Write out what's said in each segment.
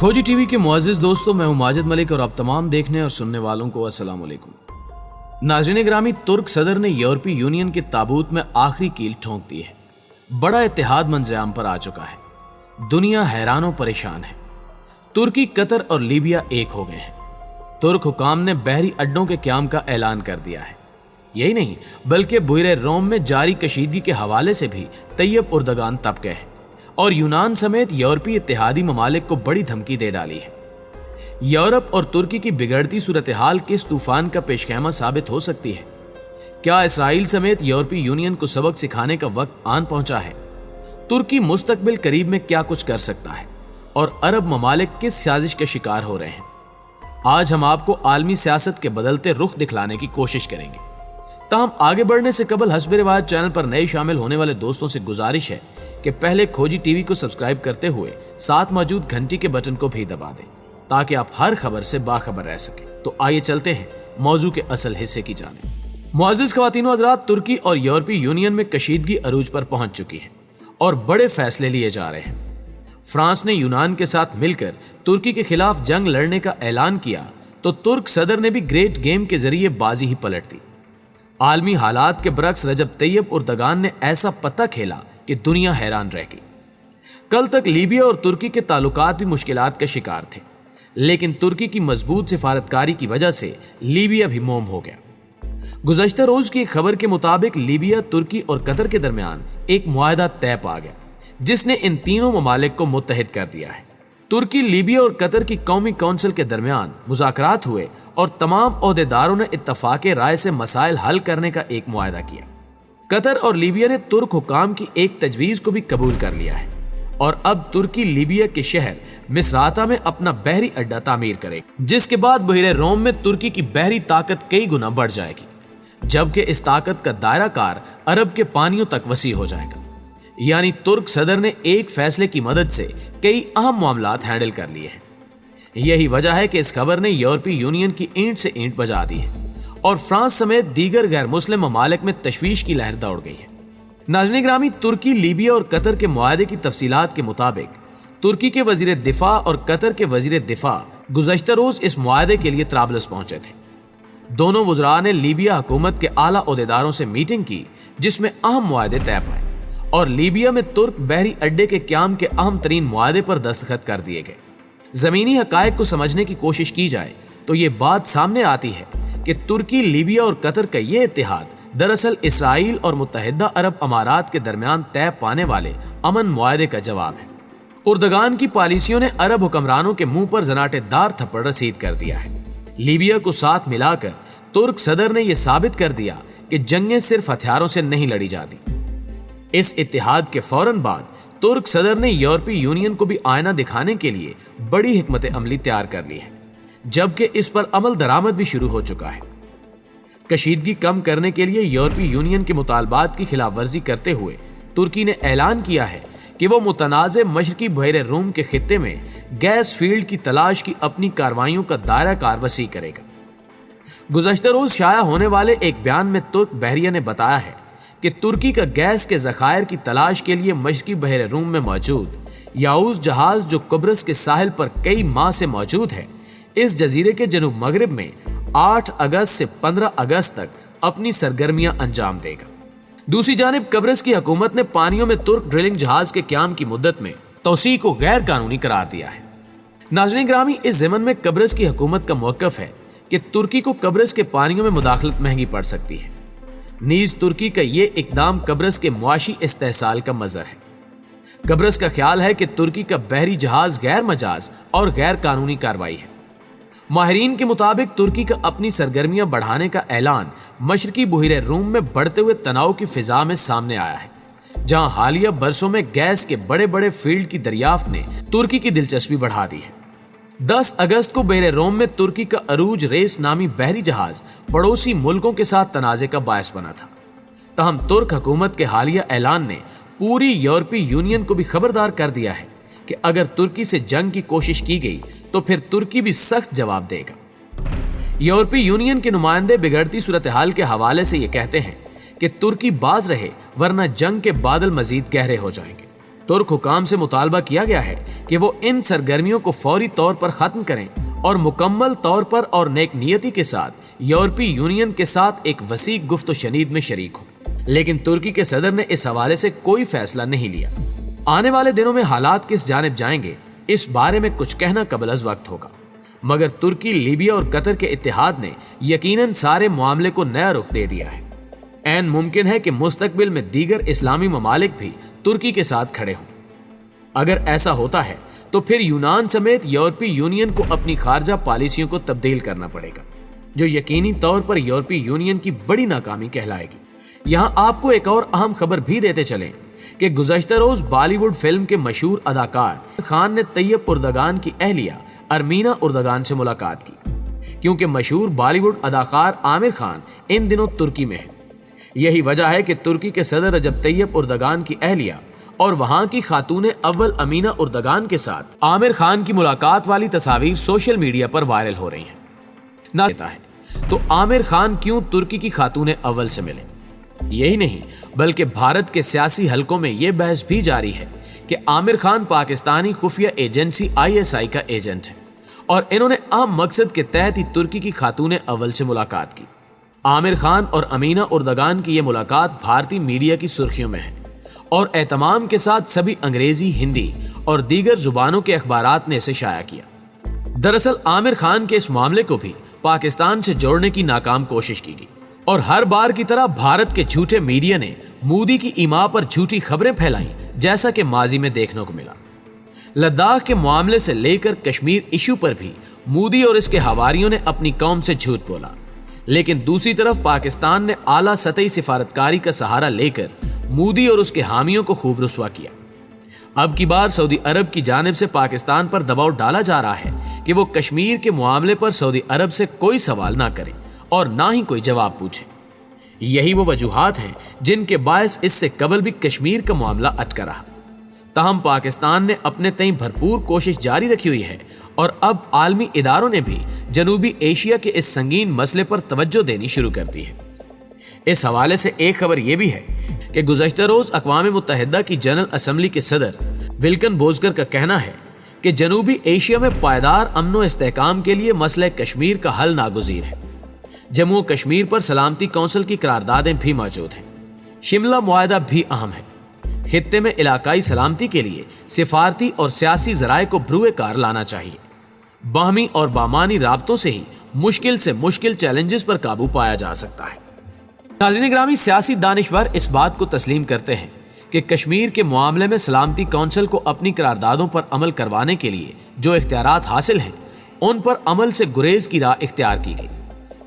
खोजी टीवी के मुअज़्ज़िज़ दोस्तों, मैं हूं माजिद मलिक और आप तमाम देखने और सुनने वालों को अस्सलाम वालेकुम। नाज़रीन ग्रामी, तुर्क सदर ने यूरोपीय यूनियन के ताबूत में आखिरी कील ठोंक दी है। बड़ा इत्तेहाद मंजर-ए-आम पर आ चुका है। दुनिया हैरान और परेशान है। तुर्की, कतर और लीबिया एक हो गए हैं। तुर्क हुकाम ने बहरी अड्डों के क़याम का ऐलान कर दिया है। यही नहीं बल्कि बुहरे रोम में जारी कशीदगी के हवाले से भी तैयब उर्दगान तप गए हैं और यूनान समेत यूरोपीय इत्तेहादी ममालिक को बड़ी धमकी दे डाली है। यूरोप और तुर्की की बिगड़ती सूरत हाल किस तूफान का पेशखेमा साबित हो सकती है? क्या इसराइल समेत यूरोपीय यूनियन को सबक सिखाने का वक्त आन पहुंचा है? तुर्की मुस्तकबिल करीब में क्या कुछ कर सकता है और अरब ममालिक किस साजिश के शिकार हो रहे हैं? आज हम आपको आलमी सियासत के बदलते रुख दिखलाने की कोशिश करेंगे। ताहम आगे बढ़ने से कबल हस्ब रिवायत चैनल पर नए शामिल होने वाले दोस्तों से गुजारिश है कि पहले खोजी टीवी को सब्सक्राइब करते हुए साथ मौजूद घंटी के बटन को भी दबा दें ताकि आप हर खबर से बाखबर रह सकें। तो आइए चलते हैं मौजू के असल हिस्से की जानिब। मुअज़्ज़िज़ ख़वातीन व हज़रात, तुर्की और यूरोपीय यूनियन में कशीदगी अरूज पर पहुंच चुकी है और बड़े फैसले लिए जा रहे हैं। फ्रांस ने यूनान के साथ मिलकर तुर्की के खिलाफ जंग लड़ने का ऐलान किया तो तुर्क सदर ने भी ग्रेट गेम के जरिए बाजी ही पलट दी। आलमी हालात के बरक्स रजब तैयब उर्दगान ने ऐसा पता खेला कि दुनिया हैरान रह गई। कल तक लीबिया और तुर्की के ताल्लुकात भी मुश्किलात का शिकार थे, लेकिन तुर्की की मजबूत सिफारतकारी की वजह से लीबिया भी मोम हो गया। गुज़श्ता रोज की खबर के मुताबिक लीबिया, तुर्की और कतर के दरमियान एक मुआहदा तय पा गया जिसने इन तीनों ममालिक को मुत्तहिद कर दिया है। तुर्की, लीबिया और कतर की कौमी कौंसिल के दरमियान मुज़ाकरात हुए और तमाम ओहदेदारों ने इत्तफाक़े राय से मसाइल हल करने का एक मुआहदा किया। कतर और लीबिया ने तुर्क हुकाम की एक तजवीज़ को भी कबूल कर लिया है और अब तुर्की लीबिया के शहर मिसराता में अपना बहरी अड्डा तामीर करेगा, जिसके बाद बुहरे रोम में तुर्की की बहरी ताकत कई गुना बढ़ जाएगी, जबकि इस ताकत का दायरा कार अरब के पानियों तक वसी हो जाएगा। यानी तुर्क सदर ने एक फैसले की मदद से कई अहम मामलात हैंडल कर लिए हैं। यही वजह है कि इस खबर ने यूरोपीय यूनियन की ईंट से ईंट बजा दी है और फ्रांस समेत दीगर गैर मुस्लिम ममालिक में तशवीश की लहर दौड़ गई है। नाज़रीन ग्रामी, तुर्की, लीबिया और कतर के मुआहदे की तफसीलात के मुताबिक तुर्की के वजीर दिफा और कतर के वजीर दिफा गुज़श्ता रोज इस मुआहदे के लिए त्राबलस पहुंचे थे। दोनों वज़रा ने लीबिया हुकूमत के आला ओहदेदारों से मीटिंग की जिसमें अहम मुआहदे तय पाए और लीबिया में तुर्क बहरी अड्डे के क़याम के अहम तरीन मुआहदे पर दस्तखत कर दिए गए। ज़मीनी हक़ाइक़ को समझने की कोशिश की जाए तो ये बात सामने आती है कि तुर्की, लीबिया और कतर का ये इत्तेहाद दरअसल इसराइल और मुत्तहिदा अरब अमारात के दरमियान तय पाने वाले अमन मुआहदे का जवाब है। उर्दगान की पॉलिसियों ने अरब हुक्मरानों के मुंह पर जनाटेदार थप्पड़ रसीद कर दिया है। लीबिया को साथ मिलाकर तुर्क सदर ने यह साबित कर दिया कि जंगें सिर्फ हथियारों से नहीं लड़ी जाती। इस इत्तेहाद के फौरन बाद तुर्क सदर ने यूरोपीय यूनियन को भी आईना दिखाने के लिए बड़ी हिकमत अमली तैयार कर ली है, जबकि इस पर अमल दरामद भी शुरू हो चुका है। कशीदगी कम करने के लिए यूरोपीय यूनियन के मुतालबात की खिलाफ वर्जी करते हुए तुर्की ने ऐलान किया है कि वो मुतनाज़ मशरकी बहरे रोम के खित्ते में गैस फील्ड की तलाश की अपनी कार्रवाइयों का दायरा कार वसी करेगा। गुज़श्ता रोज शाया होने वाले एक बयान में तुर्क बहरिया ने बताया है कि तुर्की का गैस के ज़खायर की तलाश के लिए मशरकी बहरे रोम में मौजूद याऊस जहाज, जो कुब्रस के साहिल पर कई माह से मौजूद है, इस जजीरे के जनूब मगरिब में 8 अगस्त से 15 अगस्त तक अपनी सरगर्मियां अंजाम देगा। दूसरी जानिब कब्रस की हुकूमत ने पानियों में तुर्क ड्रिलिंग जहाज के क़याम की मुद्दत में तौसी को गैर कानूनी करार दिया है। नाज़रीन ग्रामी, इस ज़मन में कब्रस की हुकूमत का मौक़िफ़ है कि तुर्की को कब्रस के पानियों में मुदाखलत महंगी पड़ सकती है। नीज तुर्की का ये इकदाम कब्रस के मुआशी इस्तेहसाल का मज़र है। कब्रस का ख्याल है कि तुर्की का बहरी जहाज गैर मजाज और गैर कानूनी कार्रवाई है। माहिरीन के मुताबिक तुर्की का अपनी सरगर्मियां बढ़ाने का ऐलान मशरकी बुहरे रूम में बढ़ते हुए तनाव की फिजा में सामने आया है, जहां हालिया बरसों में गैस के बड़े बड़े फील्ड की दरियाफ्त ने तुर्की की दिलचस्पी बढ़ा दी है। 10 अगस्त को बहरे रोम में तुर्की का अरूज रेस नामी बहरी जहाज पड़ोसी मुल्कों के साथ तनाज़े का बायस बना था। तहम तुर्क हुकूमत के हालिया ऐलान ने पूरी यूरोपीय यूनियन को भी खबरदार कर दिया है कि अगर तुर्की से जंग की कोशिश की गई तो फिर तुर्की भी सख्त जवाब देगा। यूरोपीय यूनियन के नुमाइंदे बिगड़ती सूरत हाल के हवाले से ये कहते हैं कि तुर्की बाज रहे वरना जंग के बादल मजीद गहरे हो जाएंगे। ترک حکام سے مطالبہ کیا گیا ہے کہ وہ ان سرگرمیوں کو فوری طور پر ختم کریں اور مکمل طور پر اور نیک نیتی کے ساتھ یورپی یونین کے ساتھ ایک وسیع گفت و شنید میں شریک ہوں، لیکن ترکی کے صدر نے اس حوالے سے کوئی فیصلہ نہیں لیا۔ آنے والے دنوں میں حالات کس جانب جائیں گے اس بارے میں کچھ کہنا قبل از وقت ہوگا، مگر ترکی، لیبیا اور قطر کے اتحاد نے یقیناً سارے معاملے کو نیا رخ دے دیا ہے۔ عین ممکن ہے کہ مستقبل میں دیگر اسلامی ممالک بھی ترکی کے ساتھ کھڑے ہوں۔ اگر ایسا ہوتا ہے تو پھر یونان سمیت یورپی یونین کو اپنی خارجہ پالیسیوں کو تبدیل کرنا پڑے گا، جو یقینی طور پر یورپی یونین کی بڑی ناکامی کہلائے گی۔ یہاں آپ کو ایک اور اہم خبر بھی دیتے چلیں کہ گزشتہ روز بالی ووڈ فلم کے مشہور اداکار خان نے طیب اردگان کی اہلیہ ارمینا اردگان سے ملاقات کی، کیونکہ مشہور بالی ووڈ اداکار عامر خان ان دنوں ترکی میں ہے۔ یہی وجہ ہے کہ ترکی کے صدر رجب طیب اردگان کی اہلیہ اور وہاں کی خاتون اول امینا اردگان کے ساتھ عامر خان کی ملاقات والی تصاویر سوشل میڈیا پر وائرل ہو رہی ہیں۔ نہ دیتا ہے تو عامر خان کیوں ترکی کی خاتون اول سے ملے؟ یہی نہیں بلکہ بھارت کے سیاسی حلقوں میں یہ بحث بھی جاری ہے کہ عامر خان پاکستانی خفیہ ایجنسی ISI کا ایجنٹ ہے اور انہوں نے اہم مقصد کے تحت ہی ترکی کی خاتون اول سے ملاقات کی۔ عامر خان اور امینا اردگان کی یہ ملاقات بھارتی میڈیا کی سرخیوں میں ہے اور اہتمام کے ساتھ سبھی انگریزی، ہندی اور دیگر زبانوں کے اخبارات نے اسے شائع کیا۔ دراصل عامر خان کے اس معاملے کو بھی پاکستان سے جوڑنے کی ناکام کوشش کی گئی اور ہر بار کی طرح بھارت کے جھوٹے میڈیا نے مودی کی ایما پر جھوٹی خبریں پھیلائیں، جیسا کہ ماضی میں دیکھنے کو ملا۔ لداخ کے معاملے سے لے کر کشمیر ایشو پر بھی مودی اور اس کے حواریوں نے اپنی قوم سے جھوٹ بولا، لیکن دوسری طرف پاکستان نے اعلیٰ سطحی سفارتکاری کا سہارا لے کر مودی اور اس کے حامیوں کو خوب رسوا کیا۔ اب کی بار سعودی عرب کی جانب سے پاکستان پر دباؤ ڈالا جا رہا ہے کہ وہ کشمیر کے معاملے پر سعودی عرب سے کوئی سوال نہ کرے اور نہ ہی کوئی جواب پوچھے۔ یہی وہ وجوہات ہیں جن کے باعث اس سے قبل بھی کشمیر کا معاملہ اٹکا رہا۔ تاہم پاکستان نے اپنے تئیں بھرپور کوشش جاری رکھی ہوئی ہے اور اب عالمی اداروں نے بھی جنوبی ایشیا کے اس سنگین مسئلے پر توجہ دینی شروع کر دی ہے۔ اس حوالے سے ایک خبر یہ بھی ہے کہ گزشتہ روز اقوام متحدہ کی جنرل اسمبلی کے صدر ولکن بوزگر کا کہنا ہے کہ جنوبی ایشیا میں پائیدار امن و استحکام کے لیے مسئلہ کشمیر کا حل ناگزیر ہے۔ جموں و کشمیر پر سلامتی کونسل کی قراردادیں بھی موجود ہیں۔ شملہ معاہدہ بھی اہم ہے۔ خطے میں علاقائی سلامتی کے لیے سفارتی اور سیاسی ذرائع کو بروئے کار لانا چاہیے۔ باہمی اور بامانی رابطوں سے ہی مشکل سے مشکل چیلنجز پر قابو پایا جا سکتا ہے۔ ناظرین گرامی، سیاسی دانشور اس بات کو تسلیم کرتے ہیں کہ کشمیر کے معاملے میں سلامتی کونسل کو اپنی قراردادوں پر عمل کروانے کے لیے جو اختیارات حاصل ہیں ان پر عمل سے گریز کی راہ اختیار کی گئی۔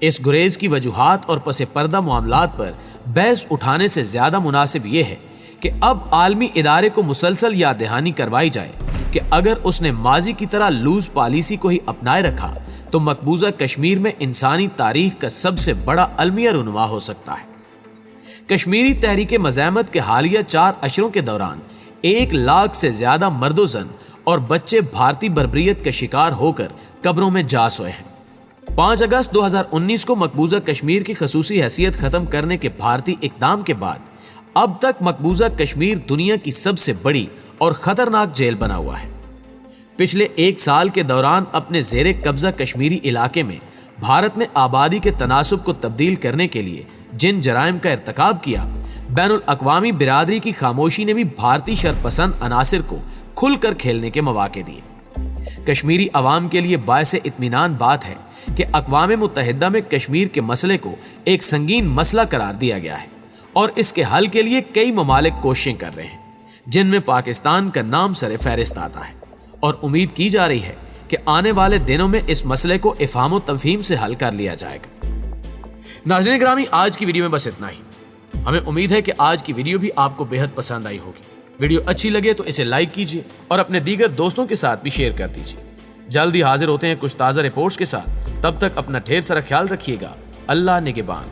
اس گریز کی وجوہات اور پس پردہ معاملات پر بحث اٹھانے سے زیادہ مناسب یہ ہے کہ اب عالمی ادارے کو مسلسل یاد دہانی کروائی جائے کہ اگر اس نے ماضی کی طرح لوز پالیسی کو ہی اپنائے رکھا تو مقبوضہ کشمیر میں انسانی تاریخ کا سب سے بڑا المیہ رونما ہو سکتا ہے۔ کشمیری تحریک مزاحمت کے حالیہ 4 اشروں کے دوران 1 لاکھ سے زیادہ مرد و زن اور بچے بھارتی بربریت کا شکار ہو کر قبروں میں جا سوئے ہیں۔ 5 اگست 2019 کو مقبوضہ کشمیر کی خصوصی حیثیت ختم کرنے کے بھارتی اقدام کے بعد اب تک مقبوضہ کشمیر دنیا کی سب سے بڑی اور خطرناک جیل بنا ہوا ہے۔ پچھلے 1 سال کے دوران اپنے زیر قبضہ کشمیری علاقے میں بھارت نے آبادی کے تناسب کو تبدیل کرنے کے لیے جن جرائم کا ارتکاب کیا، بین الاقوامی برادری کی خاموشی نے بھی بھارتی شرپسند عناصر کو کھل کر کھیلنے کے مواقع دیے۔ کشمیری عوام کے لیے باعث اطمینان بات ہے کہ اقوام متحدہ میں کشمیر کے مسئلے کو ایک سنگین مسئلہ قرار دیا گیا ہے اور اس کے حل کے لیے کئی ممالک کوششیں کر رہے ہیں، جن میں پاکستان کا نام سر فہرست آتا ہے، اور امید کی جا رہی ہے کہ آنے والے دنوں میں اس مسئلے کو افہام و تفہیم سے حل کر لیا جائے گا۔ ناظرین گرامی، آج کی ویڈیو میں بس اتنا ہی۔ ہمیں امید ہے کہ آج کی ویڈیو بھی آپ کو بہت پسند آئی ہوگی۔ ویڈیو اچھی لگے تو اسے لائک کیجیے اور اپنے دیگر دوستوں کے ساتھ بھی شیئر کر دیجیے۔ جلدی حاضر ہوتے ہیں کچھ تازہ رپورٹس کے ساتھ، تب تک اپنا ڈھیر سارا خیال رکھیے گا۔ اللہ نگہبان۔